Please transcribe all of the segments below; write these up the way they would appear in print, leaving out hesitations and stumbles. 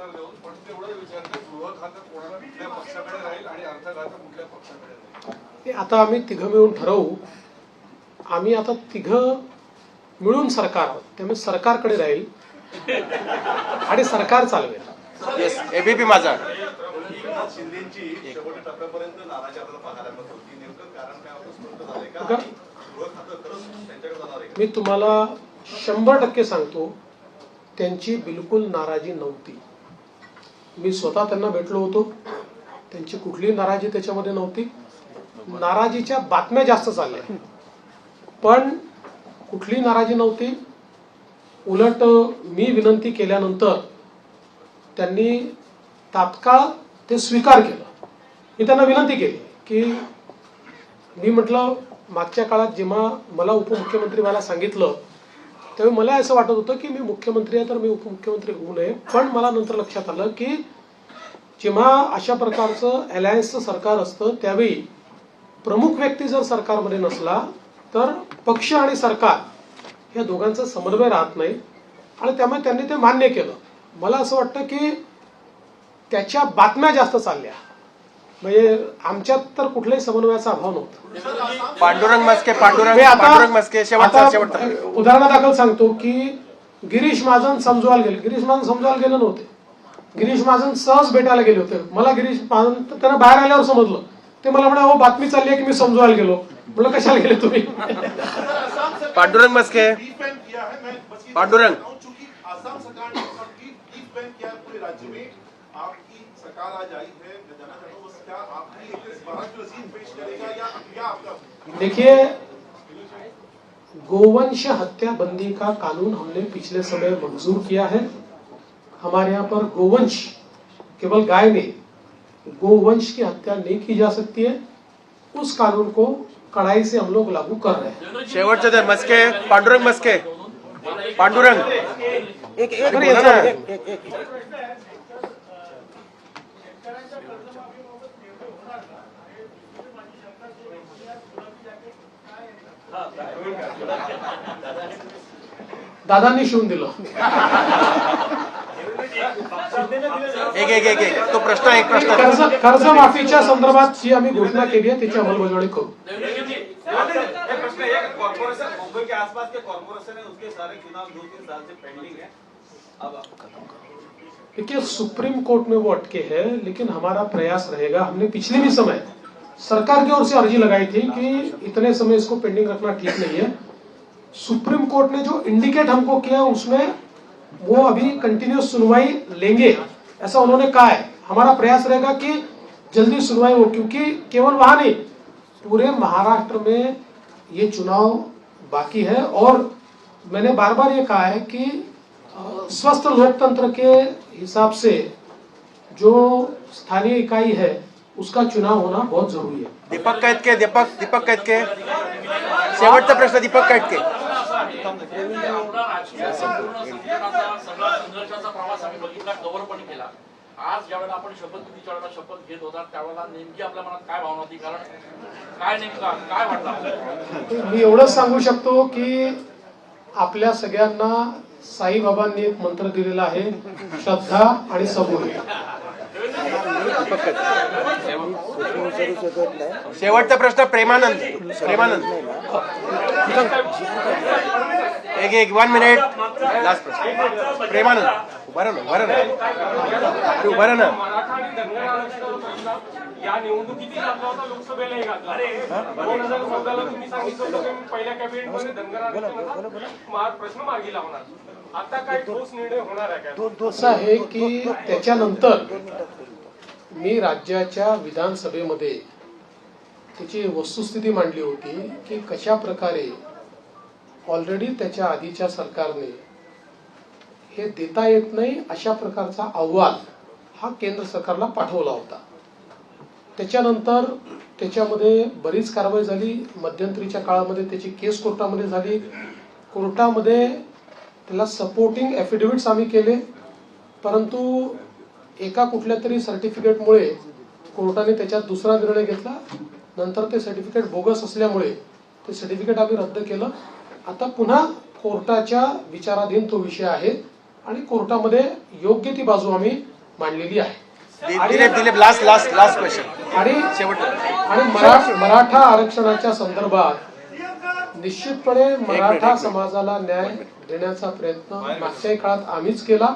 उत्तर देऊन पण तेवढं विचारते गृह खातं कोणाला कुठल्या पक्षाकडे राहील आणि अर्थ खातं कुठल्या पक्षाकडे राहील. आता आम्ही तिघं मिळून ठरवू. आम्ही आता तिघं मिळून सरकार आहोत, त्यामुळे सरकारकडे राहील आणि सरकार चालवेल. येस, एबीपी माझा. शिंदेची शेवटच्या टप्प्यापर्यंत नाराजी आपल्याला पाहायला मिळत होती. नेमकं कारण काय होतं स्पष्ट झालंय का? गृह खातं खरंच त्यांच्याकडे जाणार आहे? मी तुम्हाला 100% सांगतो, त्यांची बिलकुल नाराजी नव्हती. मी स्वतः त्यांना भेटलो होतो. त्यांची कुठलीही नाराजी त्याच्यामध्ये नव्हती. नाराजीच्या बातम्या जास्त चालल्या, पण कुठली नाराजी नव्हती. उलट मी विनंती केल्यानंतर त्यांनी तात्काळ ते स्वीकार केलं. मी त्यांना विनंती केली की मी म्हटलं मागच्या काळात जेव्हा मला उपमुख्यमंत्री व्हायला सांगितलं तेव्हा मला असं वाटत होतं की मी मुख्यमंत्री आहे तर मी उपमुख्यमंत्री होऊ नये. पण मला नंतर लक्षात आलं की जेव्हा अशा प्रकारचं अलायन्सचं सरकार असतं त्यावेळी प्रमुख व्यक्ती जर सरकारमध्ये नसला तर पक्ष आणि सरकार या दोघांचा समन्वय राहत नाही आणि त्यामुळे त्यांनी ते मान्य केलं. मला असं वाटतं की त्याच्या बातम्या जास्त चालल्या, म्हणजे आमच्यात तर कुठल्याही समन्वयाचा अभाव नव्हता. पांडुरंग मस्के शेवटचा. उदाहरणादाखल सांगतो की गिरीश महाजन समजवायला गेले. गिरीश महाजन समजवायला गेले नव्हते. गिरीश महाजन सहज भेटायला गेले होते. मला गिरीश महाजन त्यांना बाहेर आल्यावर समजलं. ते मला म्हणे हो बातमी चालली आहे की मी समजवायला गेलो. म्हटलं कशाला गेले तुम्ही? पांडुरंग मस्के. पांडुरंग आसाम सरकार ने किया पूरे राज्य में आपकी सरकार आज आई है, मैं जानना चाहता हूं क्या आपकी एक बात रसीद पेश करेगा या क्या आपका? देखिए, गोवंश हत्या बंदी का कानून हमने पिछले समय मंजूर किया है. हमारे यहाँ पर गोवंश केवल गाय नहीं, गोवंश की हत्या नहीं की जा सकती है. उस कानून को कड़ाई से हम लोग लागू कर रहे हैं. शेवटचे मस्के. पांडुरंग मस्के. पांडुरंग एक दादांनी शिवून दिलं. तो प्रश्न कर्जमाफीच्या संदर्भात जी आम्ही घोषणा केली आहे त्याची अंमलबजावणी करू. कॉर्पोरेशन मुंबई के आसपास के कॉर्पोरेशन है, उसके सारे चुनाव 2-3 साल से पेंडिंग है. अब देखिए, सुप्रीम कोर्ट में वो अटके हैं, लेकिन हमारा प्रयास रहेगा. हमने पिछले भी समय सरकार की ओर से अर्जी लगाई थी कि इतने समय इसको पेंडिंग रखना ठीक नहीं है. सुप्रीम कोर्ट ने जो इंडिकेट हमको किया उसमें वो अभी कंटिन्यूस सुनवाई लेंगे ऐसा उन्होंने कहा है. हमारा प्रयास रहेगा कि जल्दी सुनवाई हो, क्योंकि केवल वहां नहीं पूरे महाराष्ट्र में ये चुनाव बाकी है. और मैंने बार बार ये कहा है कि स्वस्थ लोकतंत्र के हिसाब से जो स्थानीय इकाई है उसका चुनाव होना बहुत जरूरी है. दीपक कैतके. शेवटचा प्रश्न दीपक कैतके. संघर्षाचा प्रवास आम्ही बघितला, कव्हरपणे केला. आज ज्यावेळेला आपण शपथविधीच्या वेळेला शपथ घेत होता त्यावेळेला नेमकी आपल्या मनात काय भावना होती? कारण काय नेमका काय वाटलं? मी एवढंच सांगू शकतो की आपल्या सगळ्यांना साईबाबांनी एक मंत्र दिलेला आहे, श्रद्धा आणि सबुरी. शेवटचा प्रश्न प्रेमानंद. एक 1 मिनिट. लास्ट प्रश्न प्रेमानंद. उभा ना. या निवडणुकीत लोकसभेला घातला. 2014ला तुम्ही सांगितलं होतं की पहिल्या कॅबिनेटमध्ये धनगरांचा प्रश्न मार्गी लावणार. आता काय ठोस निर्णय होणार आहे का? असं आहे की त्याच्यानंतर मी राज्याच्या विधानसभेमध्ये त्याची वस्तुस्थिती मांडली होती की कशा प्रकारे ऑलरेडी त्याच्या आधीच्या सरकारने हे देता येत नाही अशा प्रकारचा अहवाल हा केंद्र सरकारला पाठवला होता. त्याच्यानंतर त्याच्यामध्ये बरीच कारवाई झाली. मध्यंतरीच्या काळामध्ये त्याची केस कोर्टामध्ये झाली. कोर्टामध्ये त्याला सपोर्टिंग ॲफिडेव्हिट्स आम्ही केले, परंतु एका कुठल्या तरी सर्टिफिकेटमुळे कोर्टाने त्याच्यात दुसरा निर्णय घेतला. नंतर ते सर्टिफिकेट बोगस असल्यामुळे ते सर्टिफिकेट आम्ही रद्द केलं. आता पुन्हा कोर्टाच्या विचाराधीन तो विषय आहे आणि कोर्टामध्ये योग्य ती बाजू आम्ही मांडलेली आहे. दिलीप लास्ट क्वेश्चन आणि मराठा आरक्षणाच्या संदर्भात निश्चितपणे मराठा समाजाला न्याय देण्याचा प्रयत्न मागच्याही काळात आम्हीच केला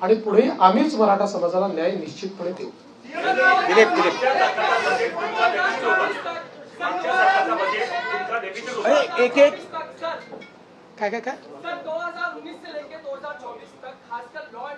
आणि पुढे आम्हीच मराठा समाजाला न्याय निश्चितपणे देऊ. एक काय सर 2019 से लेकर 2024 तक खासकर लॉ एंड